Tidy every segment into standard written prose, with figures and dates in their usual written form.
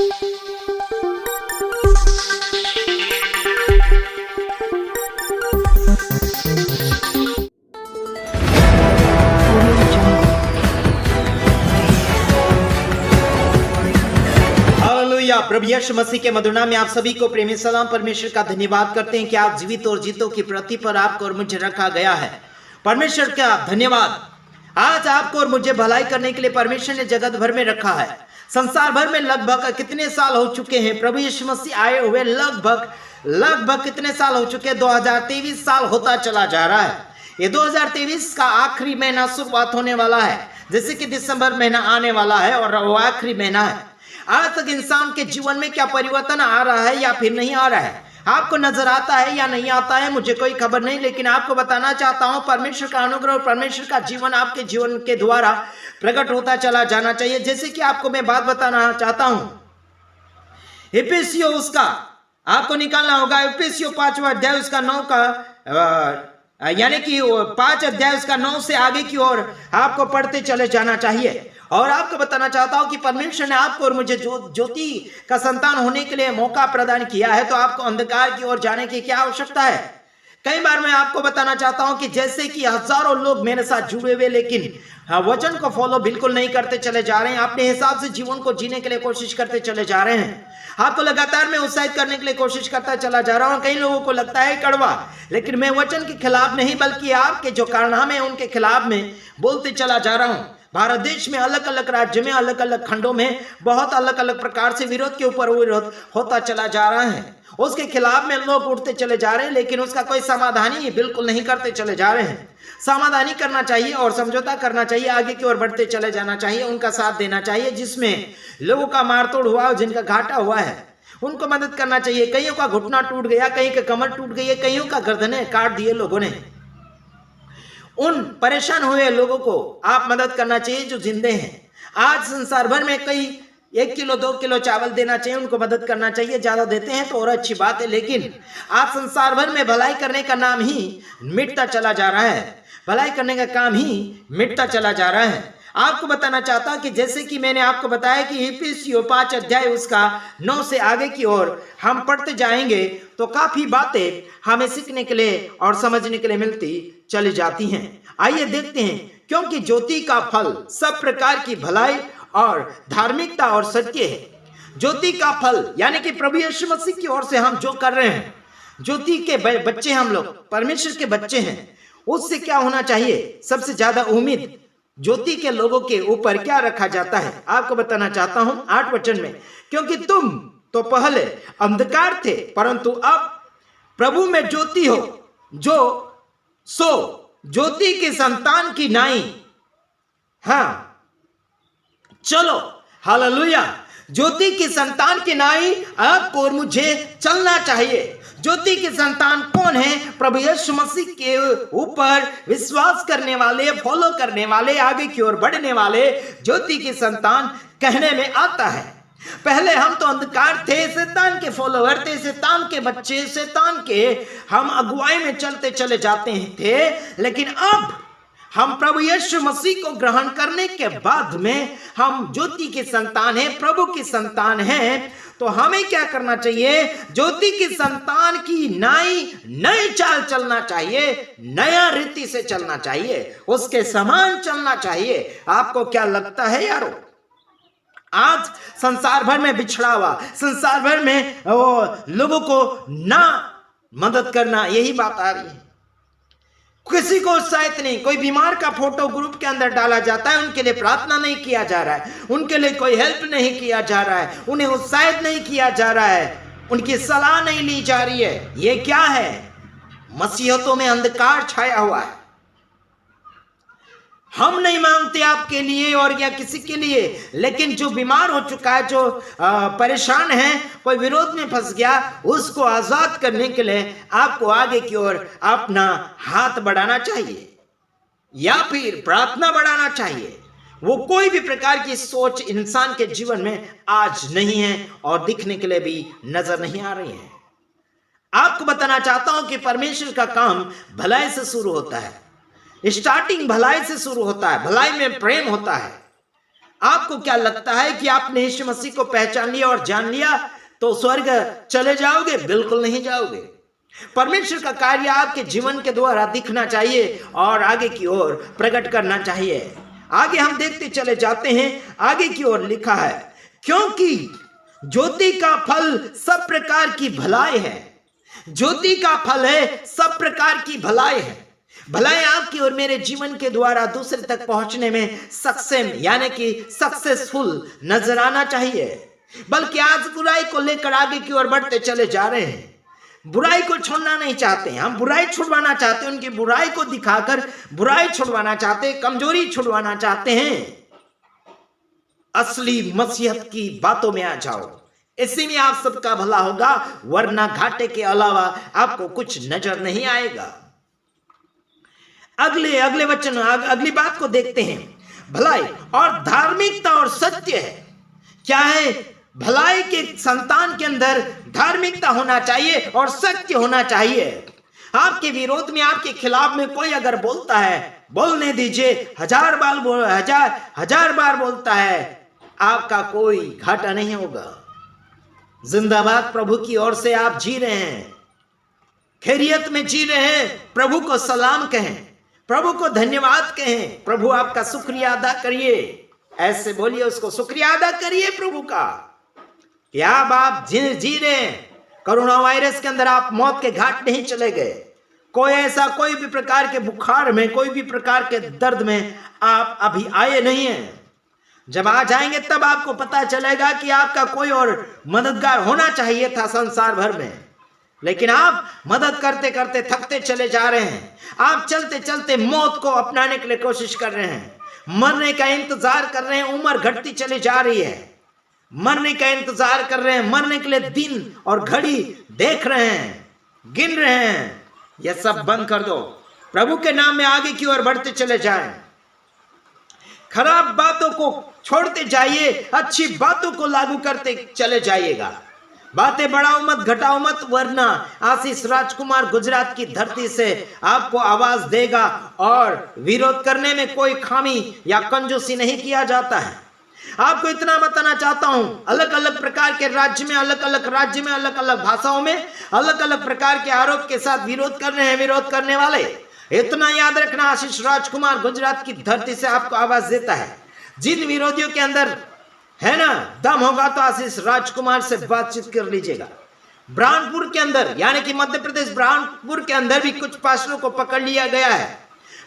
प्रभु यीशु मसीह के मधुर नाम में आप सभी को प्रेमी सलाम। परमेश्वर का धन्यवाद करते हैं कि आप जीवित और जीतों की पृथ्वी पर आपको और मुझे रखा गया है। परमेश्वर का धन्यवाद। आज आपको और मुझे भलाई करने के लिए परमेश्वर ने जगत भर में रखा है। संसार भर में लगभग कितने साल हो चुके हैं प्रभु यीशु मसीह आए हुए? लगभग कितने साल हो चुके हैं? 2023 साल होता चला जा रहा है। ये 2023 का आखिरी महीना शुरुआत होने वाला है, जैसे कि दिसंबर महीना आने वाला है और वो आखिरी महीना है। आज तक इंसान के जीवन में क्या परिवर्तन आ रहा है या फिर नहीं आ रहा है? आपको नजर आता है या नहीं आता है, मुझे कोई खबर नहीं, लेकिन आपको बताना चाहता हूं परमेश्वर का अनुग्रह और परमेश्वर का जीवन आपके जीवन के द्वारा प्रकट होता चला जाना चाहिए। जैसे कि आपको मैं बात बताना चाहता हूं, इफिसियों उसका आपको निकालना होगा। इफिसियों 5वां अध्याय उसका 9 का यानी कि 5 अध्याय उसका 9 से आगे की ओर आपको पढ़ते चले जाना चाहिए। और आपको बताना चाहता हूं कि परमेश्वर ने आपको और मुझे ज्योति का संतान होने के लिए मौका प्रदान किया है, तो आपको अंधकार की ओर जाने की क्या आवश्यकता है? कई बार मैं आपको बताना चाहता हूं कि जैसे कि हजारों लोग मेरे साथ जुड़े हुए लेकिन वचन को फॉलो बिल्कुल नहीं करते चले जा रहे हैं, अपने हिसाब से जीवन को जीने के लिए कोशिश करते चले जा रहे हैं। आपको लगातार मैं उत्साहित करने के लिए कोशिश करता चला जा रहा हूं। कई लोगों को लगता है कड़वा, लेकिन मैं वचन के खिलाफ नहीं बल्कि आपके जो कारनामे हैं उनके खिलाफ में बोलते चला जा रहा हूं। भारत देश में अलग अलग राज्य में अलग अलग खंडों में बहुत अलग अलग प्रकार से विरोध के ऊपर विरोध होता चला जा रहा है। उसके खिलाफ में लोग उठते चले जा रहे हैं, लेकिन उसका कोई समाधान ही बिल्कुल नहीं करते चले जा रहे हैं। समाधान करना चाहिए और समझौता करना चाहिए, आगे की ओर बढ़ते चले जाना चाहिए, उनका साथ देना चाहिए जिसमें लोगों का मारतोड़ हुआ और जिनका घाटा हुआ है उनको मदद करना चाहिए। कईयों का घुटना टूट गया, कहीं का कमर टूट गई है, कईयों का गर्दनें काट दिए लोगों ने। उन परेशान हुए लोगों को आप मदद करना चाहिए जो जिंदे हैं। आज संसार भर में कई 1 किलो 2 किलो चावल देना चाहिए, उनको मदद करना चाहिए। ज्यादा देते हैं तो और अच्छी बात है, लेकिन आज संसार भर में भलाई करने का नाम ही मिटता चला जा रहा है। भलाई करने का काम ही मिटता चला जा रहा है। आपको बताना चाहता हूं कि जैसे कि मैंने आपको बताया कि इफिसियों 5 अध्याय उसका 9 से आगे की ओर हम पढ़ते जाएंगे तो काफी बातें हमें सीखने के लिए और समझने के लिए मिलती चली जाती हैं। आइए देखते हैं, क्योंकि ज्योति का फल सब प्रकार की भलाई और धार्मिकता और सत्य है। ज्योति का फल यानी कि प्रभु यीशु मसीह की ओर से हम जो कर रहे हैं, ज्योति के बच्चे हम लोग परमेश्वर के बच्चे हैं, उससे क्या होना चाहिए? सबसे ज्यादा उम्मीद ज्योति के लोगों के ऊपर क्या रखा जाता है? आपको बताना चाहता हूं 8 वचन में, क्योंकि तुम तो पहले अंधकार थे परंतु अब प्रभु में ज्योति हो, जो सो ज्योति के संतान की नाई। हाँ, चलो हालेलुया। ज्योति की संतान की नाई आपको और मुझे चलना चाहिए। ज्योति के संतान कौन है? प्रभु यीशु मसीह के ऊपर विश्वास करने वाले, फॉलो करने वाले, आगे की ओर बढ़ने वाले ज्योति के संतान कहने में आता है। पहले हम तो अंधकार थे, शैतान के फॉलोअर थे, शैतान के बच्चे, शैतान के हम अगुवाई में चलते चले जाते थे, लेकिन अब हम प्रभु यीशु मसीह को ग्रहण करने के बाद में हम ज्योति के संतान हैं, प्रभु के संतान हैं। तो हमें क्या करना चाहिए? ज्योति की संतान की नई चाल चलना चाहिए, नया रीति से चलना चाहिए, उसके समान चलना चाहिए। आपको क्या लगता है यारो? आज संसार भर में बिछड़ा हुआ, संसार भर में लोगों को ना मदद करना, यही बात आ रही है। किसी को उत्साहित नहीं, कोई बीमार का फोटो ग्रुप के अंदर डाला जाता है, उनके लिए प्रार्थना नहीं किया जा रहा है, उनके लिए कोई हेल्प नहीं किया जा रहा है, उन्हें उत्साहित नहीं किया जा रहा है, उनकी सलाह नहीं ली जा रही है। ये क्या है? मसीहतों में अंधकार छाया हुआ है। हम नहीं मांगते आपके लिए और या किसी के लिए, लेकिन जो बीमार हो चुका है, जो परेशान है, कोई विरोध में फंस गया, उसको आजाद करने के लिए आपको आगे की ओर अपना हाथ बढ़ाना चाहिए या फिर प्रार्थना बढ़ाना चाहिए। वो कोई भी प्रकार की सोच इंसान के जीवन में आज नहीं है और दिखने के लिए भी नजर नहीं आ रही है। आपको बताना चाहता हूं कि परमेश्वर का काम भलाई से शुरू होता है। स्टार्टिंग भलाई से शुरू होता है, भलाई में प्रेम होता है। आपको क्या लगता है कि आपने यीशु मसीह को पहचान लिया और जान लिया तो स्वर्ग चले जाओगे? बिल्कुल नहीं जाओगे। परमेश्वर का कार्य आपके जीवन के द्वारा दिखना चाहिए और आगे की ओर प्रकट करना चाहिए। आगे हम देखते चले जाते हैं। आगे की ओर लिखा है, क्योंकि ज्योति का फल सब प्रकार की भलाई है। ज्योति का फल है सब प्रकार की भलाई है। भलाई आपकी और मेरे जीवन के द्वारा दूसरे तक पहुंचने में सक्षम यानी कि सक्सेसफुल नजर आना चाहिए। बल्कि आज बुराई को लेकर आगे की ओर बढ़ते चले जा रहे हैं। बुराई को छोड़ना नहीं चाहते, हम बुराई छुड़वाना चाहते हैं, उनकी बुराई को दिखाकर बुराई छुड़वाना चाहते हैं, कमजोरी छुड़वाना चाहते हैं। असली मसीहत की बातों में आ जाओ, इसी में आप सबका भला होगा, वरना घाटे के अलावा आपको कुछ नजर नहीं आएगा। अगले वचन अगली बात को देखते हैं। भलाई और धार्मिकता और सत्य है। क्या है? भलाई के संतान के अंदर धार्मिकता होना चाहिए और सत्य होना चाहिए। आपके विरोध में, आपके खिलाफ में कोई अगर बोलता है, बोलने दीजिए। हजार बार बोलता है, आपका कोई घाटा नहीं होगा। जिंदाबाद प्रभु की ओर से आप जी रहे हैं, खैरियत में जी रहे हैं, प्रभु को सलाम कहें, प्रभु को धन्यवाद कहें, प्रभु आपका शुक्रिया अदा करिए। ऐसे बोलिए, उसको शुक्रिया अदा करिए प्रभु का कि आप जी रहे हैं। कोरोना वायरस के अंदर आप मौत के घाट नहीं चले गए। कोई भी प्रकार के बुखार में, कोई भी प्रकार के दर्द में आप अभी आए नहीं हैं। जब आ जाएंगे तब आपको पता चलेगा कि आपका कोई और मददगार होना चाहिए था संसार भर में, लेकिन आप मदद करते करते थकते चले जा रहे हैं। आप चलते चलते मौत को अपनाने के लिए कोशिश कर रहे हैं, मरने का इंतजार कर रहे हैं। उम्र घटती चली जा रही है, मरने का इंतजार कर रहे हैं, मरने के लिए दिन और घड़ी देख रहे हैं, गिन रहे हैं। यह सब बंद कर दो, प्रभु के नाम में आगे की ओर बढ़ते चले जाएं। खराब बातों को छोड़ते जाइए, अच्छी बातों को लागू करते चले जाइएगा। बातें बढ़ाओ मत, घटाओ मत, वरना आशीष राजकुमार गुजरात की धरती से आपको आवाज देगा। और विरोध करने में कोई खामी या कंजूसी नहीं किया जाता है। आपको इतना बताना चाहता हूं, अलग अलग प्रकार के राज्य में, अलग अलग भाषाओं में अलग अलग प्रकार के आरोप के साथ विरोध कर रहे हैं विरोध करने वाले। इतना याद रखना, आशीष राजकुमार गुजरात की धरती से आपको आवाज देता है। जिन विरोधियों के अंदर है ना दम होगा तो आशीष राजकुमार से बातचीत कर लीजिएगा। ब्राह्मणपुर के अंदर यानी कि मध्य प्रदेश ब्राह्मणपुर के अंदर भी कुछ पास्टरों को पकड़ लिया गया है।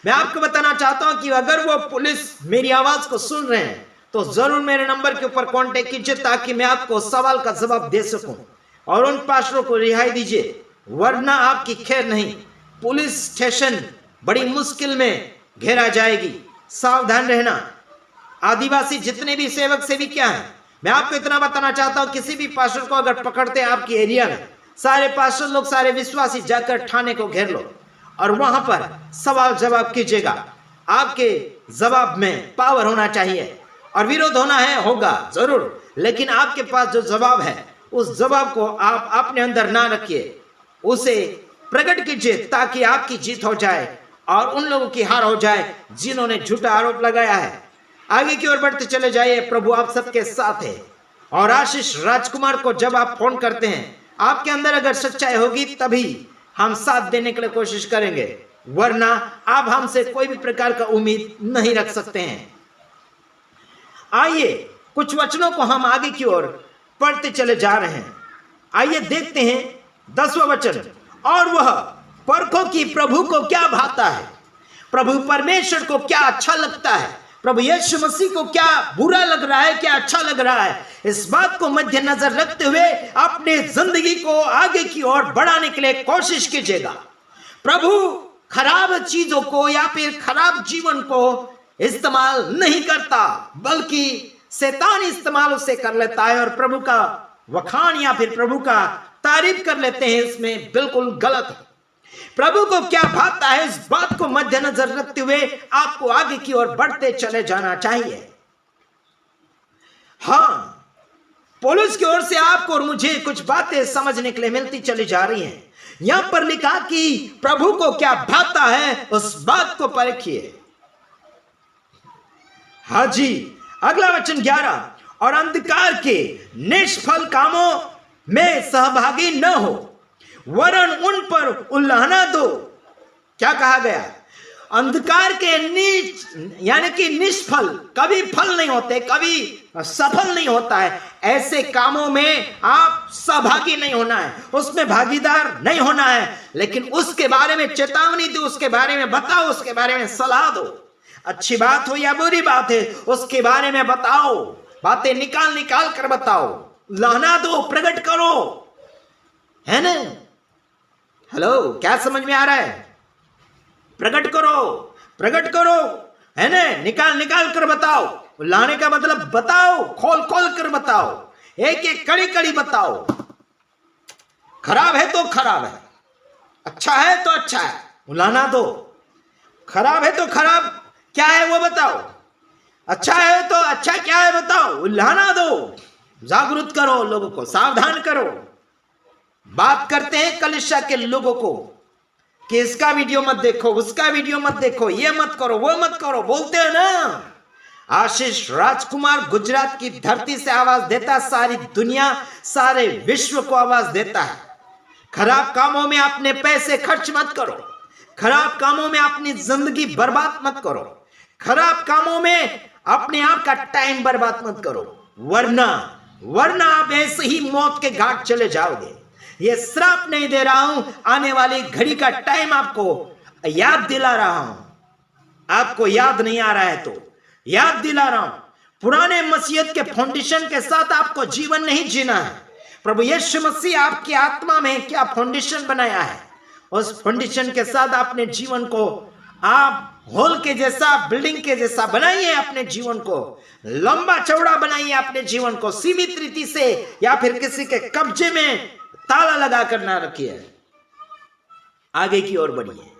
मैं आपको बताना चाहता हूं कि अगर वो पुलिस मेरी आवाज को सुन रहे हैं तो जरूर मेरे नंबर के ऊपर कांटेक्ट कीजिए, ताकि मैं आपको सवाल का जवाब दे सकूं और उन पास्टरों को रिहाई दीजिए, वरना आपकी खैर नहीं। पुलिस स्टेशन बड़ी मुश्किल में घेरा जाएगी, सावधान रहना। आदिवासी जितने भी सेवक सेविका हैं, मैं आपको इतना बताना चाहता हूं, किसी भी पास्टर को अगर पकड़ते हैं आपकी एरिया में, सारे पास्टर लोग, सारे विश्वासी जाकर थाने को घेर लो और वहां पर सवाल जवाब कीजिएगा। आपके जवाब में पावर होना चाहिए और विरोध होना है, होगा जरूर, लेकिन आपके पास जो जवाब है उस जवाब को आप अपने अंदर ना रखिए, उसे प्रकट कीजिए ताकि आपकी जीत हो जाए और उन लोगों की हार हो जाए जिन्होंने झूठा आरोप लगाया है। आगे की ओर बढ़ते चले जाइए, प्रभु आप सबके साथ है। और आशीष राजकुमार को जब आप फोन करते हैं, आपके अंदर अगर सच्चाई होगी तभी हम साथ देने के लिए कोशिश करेंगे, वरना आप हमसे कोई भी प्रकार का उम्मीद नहीं रख सकते हैं। आइए कुछ वचनों को हम आगे की ओर पढ़ते चले जा रहे हैं। आइए देखते हैं 10वां वचन। और वह परखो कि प्रभु को क्या भाता है, प्रभु परमेश्वर को क्या अच्छा लगता है, प्रभु यीशु मसीह को क्या बुरा लग रहा है, क्या अच्छा लग रहा है। इस बात को मद्देनजर रखते हुए अपने जिंदगी को आगे की ओर बढ़ाने के लिए कोशिश कीजिएगा। प्रभु खराब चीजों को या फिर खराब जीवन को इस्तेमाल नहीं करता, बल्कि शैतान इस्तेमाल उसे कर लेता है और प्रभु का वखान या फिर प्रभु का तारीफ कर लेते हैं। इसमें बिल्कुल गलत है। प्रभु को क्या भाता है, इस बात को मद्देनजर रखते हुए आपको आगे की ओर बढ़ते चले जाना चाहिए। हाँ, पौलुस की ओर से आपको और मुझे कुछ बातें समझने के लिए मिलती चली जा रही हैं। यहां पर लिखा कि प्रभु को क्या भाता है, उस बात को परखिए। हाँ जी, अगला वचन 11, और अंधकार के निष्फल कामों में सहभागी न हो, वरन उन पर उल्लाहना दो। क्या कहा गया? अंधकार के नीच यानी कि निष्फल, कभी फल नहीं होते, कभी सफल नहीं होता है, ऐसे कामों में आप सहभागी नहीं होना है, उसमें भागीदार नहीं होना है, लेकिन उसके बारे में चेतावनी दो, उसके बारे में बताओ, उसके बारे में सलाह दो। अच्छी बात हो या बुरी बात है, उसके बारे में बताओ, बातें निकाल निकाल कर बताओ, लाना दो, प्रकट करो, है ना? हेलो, क्या समझ में आ रहा है? प्रकट करो, प्रकट करो, है ना? निकाल निकाल कर बताओ। लाने का मतलब बताओ, खोल खोल कर बताओ, एक एक कड़ी कड़ी बताओ। खराब है तो खराब है, अच्छा है तो अच्छा है, लाना दो। खराब है तो खराब क्या है वो बताओ, अच्छा है तो अच्छा क्या है बताओ, लाना दो। जागरूक करो लोगों को, सावधान करो। बात करते हैं कलीसिया के लोगों को कि इसका वीडियो मत देखो, उसका वीडियो मत देखो, ये मत करो, वो मत करो, बोलते हो ना। आशीष राजकुमार गुजरात की धरती से आवाज देता, सारी दुनिया, सारे विश्व को आवाज देता है। खराब कामों में अपने पैसे खर्च मत करो, खराब कामों में अपनी जिंदगी बर्बाद मत करो, खराब कामों में अपने आप का टाइम बर्बाद मत करो, वरना आप ऐसे ही मौत के घाट चले जाओगे। ये श्राप नहीं दे रहा हूं, आने वाली घड़ी का टाइम आपको याद दिला रहा हूं। आपको याद नहीं आ रहा है तो याद दिला रहा हूं। पुराने मसीहत के फाउंडेशन के साथ आपको जीवन नहीं जीना है। प्रभु यीशु मसीह आपकी आत्मा में क्या फाउंडेशन बनाया है, उस फाउंडेशन के साथ अपने जीवन को आप हॉल के जैसा, बिल्डिंग के जैसा बनाइए। अपने जीवन को लंबा चौड़ा बनाइए, अपने जीवन को सीमित रीति से या फिर किसी के कब्जे में ताला लगा कर ना रखिए, आगे की ओर बढ़िए।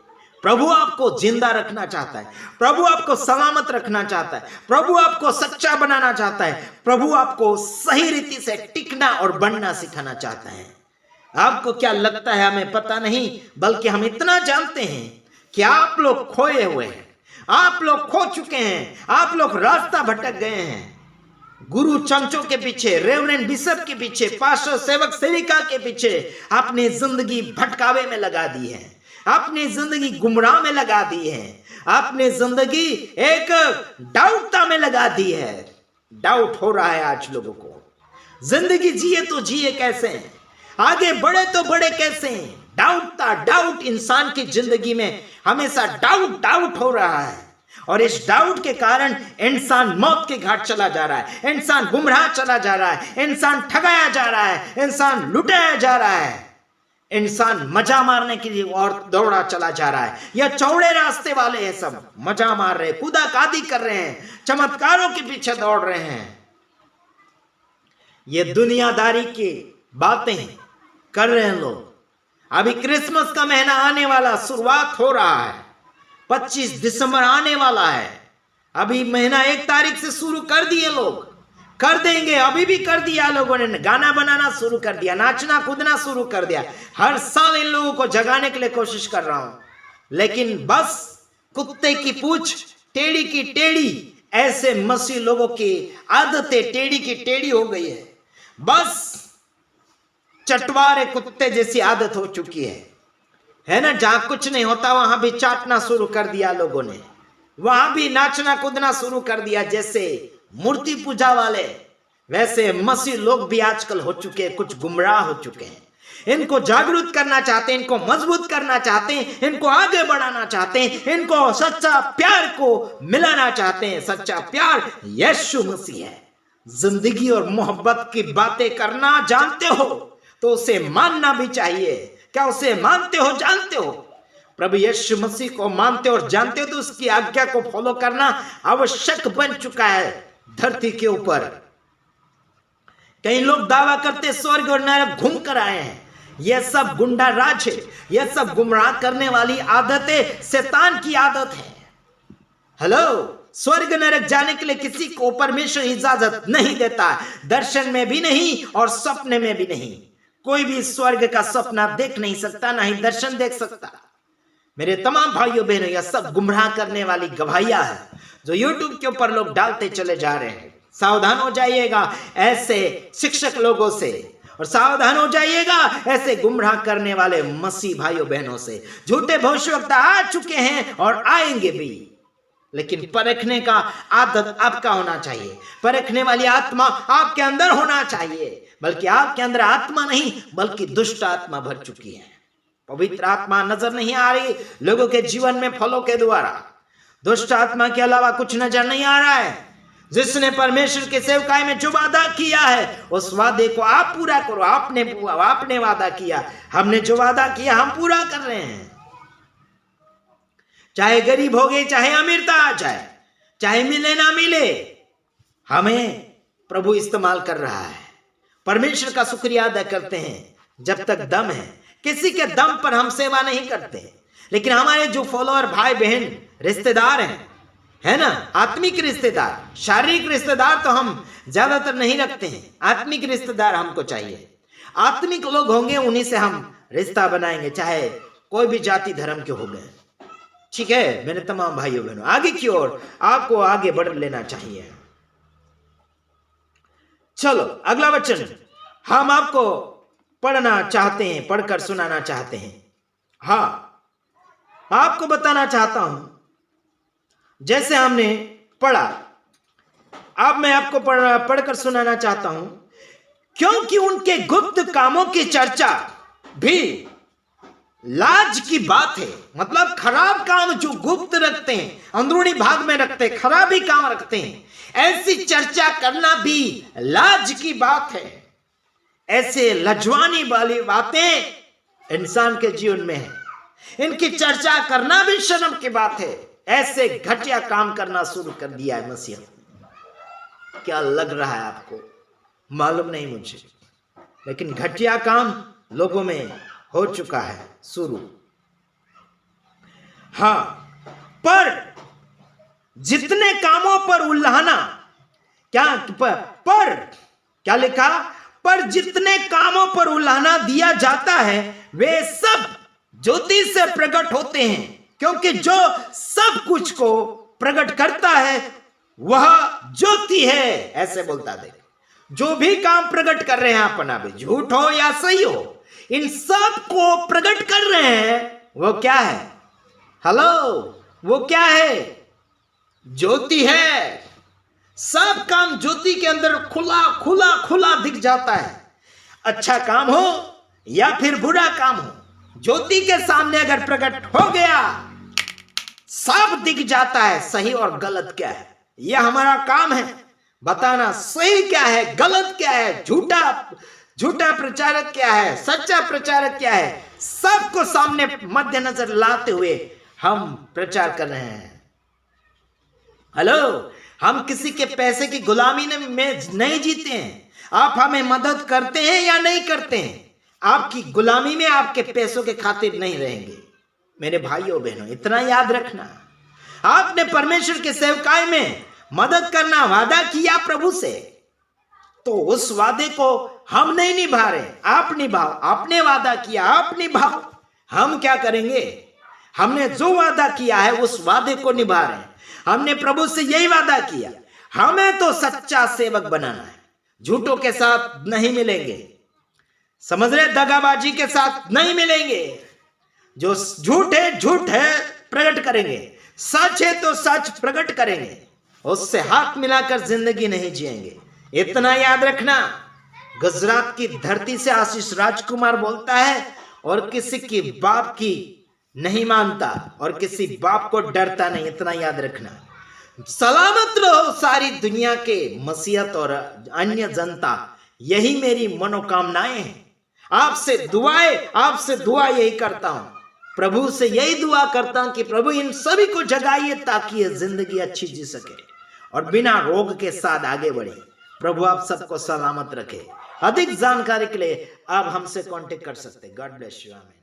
प्रभु आपको जिंदा रखना चाहता है, प्रभु आपको सलामत रखना चाहता है, प्रभु आपको सच्चा बनाना चाहता है, प्रभु आपको सही रीति से टिकना और बनना सिखाना चाहता है। आपको क्या लगता है हमें पता नहीं, बल्कि हम इतना जानते हैं कि आप लोग खोए हुए हैं, आप लोग खो चुके हैं, आप लोग रास्ता भटक गए हैं। गुरु चमचों के पीछे, रेवरेंड बिशप के पीछे, पास्टर सेवक सेविका के पीछे अपनी जिंदगी भटकावे में लगा दी है, अपनी जिंदगी गुमराह में लगा दी है, अपनी जिंदगी एक डाउटता में लगा दी है। डाउट हो रहा है आज लोगों को, जिंदगी जिए तो जिए कैसे, आगे बढ़े तो बढ़े कैसे। डाउट इंसान की जिंदगी में हमेशा डाउट हो रहा है, और इस डाउट के कारण इंसान मौत के घाट चला जा रहा है, इंसान गुमराह चला जा रहा है, इंसान ठगाया जा रहा है, इंसान लुटाया जा रहा है, इंसान मजा मारने के लिए और दौड़ा चला जा रहा है। यह चौड़े रास्ते वाले हैं, सब मजा मार रहे हैं, कूदाकादी कर रहे हैं, चमत्कारों के पीछे दौड़ रहे हैं, ये दुनियादारी की बातें कर रहे हैं लोग। अभी क्रिसमस का महीना आने वाला, शुरुआत हो रहा है, 25 दिसंबर आने वाला है। अभी महीना 1 तारीख से शुरू कर दिए लोग, कर देंगे, अभी भी कर दिया लोगों ने, गाना बनाना शुरू कर दिया, नाचना कूदना शुरू कर दिया। हर साल इन लोगों को जगाने के लिए कोशिश कर रहा हूं, लेकिन बस कुत्ते की पूंछ टेढ़ी की टेढ़ी, ऐसे मसीह लोगों की आदतें टेढ़ी की टेढ़ी हो गई है। बस चटवारे कुत्ते जैसी आदत हो चुकी है ना। जहां कुछ नहीं होता वहां भी चाटना शुरू कर दिया लोगों ने, वहां भी नाचना कूदना शुरू कर दिया। जैसे मूर्ति पूजा वाले, वैसे मसीह लोग भी आजकल हो चुके हैं, कुछ गुमराह हो चुके हैं। इनको जागरूक करना चाहते हैं, इनको मजबूत करना चाहते हैं, इनको आगे बढ़ाना चाहते हैं, इनको सच्चा प्यार को मिलाना चाहते हैं। सच्चा प्यार यीशु मसीह है। जिंदगी और मोहब्बत की बातें करना जानते हो तो उसे मानना भी चाहिए। क्या उसे मानते हो, जानते हो? प्रभु यीशु मसीह को मानते और जानते हो तो उसकी आज्ञा को फॉलो करना आवश्यक बन चुका है धरती के ऊपर। कई लोग दावा करते स्वर्ग और नरक घूम कर आए हैं। यह सब गुंडा राज है, यह सब गुमराह करने वाली आदतें शैतान की आदत है। हेलो, स्वर्ग नरक जाने के लिए किसी को परमेश्वर इजाजत नहीं देता, दर्शन में भी नहीं और सपने में भी नहीं। कोई भी स्वर्ग का सपना देख नहीं सकता, ना ही दर्शन देख सकता। मेरे तमाम भाइयों बहनों, यह सब गुमराह करने वाली गवाहियां है जो यूट्यूब के ऊपर लोग डालते चले जा रहे हैं। सावधान हो जाइएगा ऐसे शिक्षक लोगों से, और सावधान हो जाइएगा ऐसे गुमराह करने वाले मसीह भाइयों बहनों से। झूठे भविष्यवक्ता आ चुके हैं और आएंगे भी, लेकिन परखने का आदत आपका होना चाहिए। परखने वाली आत्मा आपके अंदर होना चाहिए, बल्कि आपके अंदर आत्मा नहीं बल्कि दुष्ट आत्मा भर चुकी है। पवित्र आत्मा नजर नहीं आ रही लोगों के जीवन में फलों के द्वारा। दुष्ट आत्मा के अलावा कुछ नजर नहीं आ रहा है। जिसने परमेश्वर के सेवकाई में जो वादा किया है उस वादे को आप पूरा करो। आपने वादा किया, हमने जो वादा किया हम पूरा कर रहे हैं। चाहे गरीब हो गए, चाहे अमीरता आ जाए, चाहे मिले ना मिले, हमें प्रभु इस्तेमाल कर रहा है। परमेश्वर का शुक्रिया अदा करते हैं जब तक दम है। किसी के दम पर हम सेवा नहीं करते, लेकिन हमारे जो फॉलोअर भाई बहन रिश्तेदार हैं, है ना, आत्मिक रिश्तेदार, शारीरिक रिश्तेदार तो हम ज्यादातर नहीं रखते हैं। आत्मिक रिश्तेदार हमको चाहिए। आत्मिक लोग होंगे, उन्हीं से हम रिश्ता बनाएंगे, चाहे कोई भी जाति धर्म के हो गए। ठीक है मेरे तमाम भाइयों बहनों, आगे की ओर आपको आगे बढ़ लेना चाहिए। चलो अगला वचन हम आपको पढ़ना चाहते हैं, पढ़कर सुनाना चाहते हैं। हाँ, आपको बताना चाहता हूं, जैसे हमने पढ़ा, अब मैं आपको पढ़कर सुनाना चाहता हूं। क्योंकि उनके गुप्त कामों की चर्चा भी लाज की बात है। मतलब खराब काम जो गुप्त रखते हैं, अंदरूनी भाग में रखते हैं, खराबी काम रखते हैं, ऐसी चर्चा करना भी लाज की बात है। ऐसे लज्वानी वाली बातें इंसान के जीवन में है, इनकी चर्चा करना भी शर्म की बात है। ऐसे घटिया काम करना शुरू कर दिया है मसीह। क्या लग रहा है आपको? मालूम नहीं मुझे, लेकिन घटिया काम लोगों में हो चुका है शुरू। हाँ, पर जितने कामों पर उल्लाहना, क्या लिखा? पर जितने कामों पर उल्लाहना दिया जाता है वे सब ज्योति से प्रकट होते हैं, क्योंकि जो सब कुछ को प्रकट करता है वह ज्योति है। ऐसे बोलता देख, जो भी काम प्रकट कर रहे हैं अपना, भी झूठ हो या सही हो, इन सब को प्रकट कर रहे हैं। वो क्या है? हेलो, वो क्या है? ज्योति है। सब काम ज्योति के अंदर खुला खुला खुला दिख जाता है। अच्छा काम हो या फिर बुरा काम हो, ज्योति के सामने अगर प्रकट हो गया सब दिख जाता है। सही और गलत क्या है, यह हमारा काम है बताना। सही क्या है, गलत क्या है, झूठा प्रचारक क्या है, सच्चा प्रचारक क्या है, सबको सामने मद्देनजर लाते हुए हम प्रचार कर रहे हैं। हेलो, हम किसी के पैसे की गुलामी में नहीं जीते हैं। आप हमें मदद करते हैं या नहीं करते हैं, आपकी गुलामी में, आपके पैसों के खातिर नहीं रहेंगे। मेरे भाइयों बहनों, इतना याद रखना। आपने परमेश्वर के सेवकाई में मदद करना वादा किया प्रभु से, तो उस वादे को हम नहीं निभा रहे, आप निभाओ। आपने वादा किया, आप निभाओ। हम क्या करेंगे? हमने जो वादा किया है उस वादे को निभा रहे हैं। हमने प्रभु से यही वादा किया, हमें तो सच्चा सेवक बनाना है। झूठों के साथ नहीं मिलेंगे, समझ रहे? दगाबाजी के साथ नहीं मिलेंगे। जो झूठ है प्रकट करेंगे, सच है तो सच प्रकट करेंगे। उससे हाथ मिलाकर जिंदगी नहीं जिएंगे। इतना याद रखना। गुजरात की धरती से आशीष राजकुमार बोलता है, और किसी की बाप की नहीं मानता और किसी बाप को डरता नहीं। इतना याद रखना। सलामत रहो सारी दुनिया के मसीहत और अन्य जनता, यही मेरी मनोकामनाएं हैं। आपसे दुआ यही करता हूं, प्रभु से यही दुआ करता हूं कि प्रभु इन सभी को जगाइए ताकि ये जिंदगी अच्छी जी सके और बिना रोग के साथ आगे बढ़े। प्रभु आप सबको सलामत रखे। अधिक जानकारी के लिए आप हमसे कांटेक्ट कर सकते हैं। God bless you. आमीन।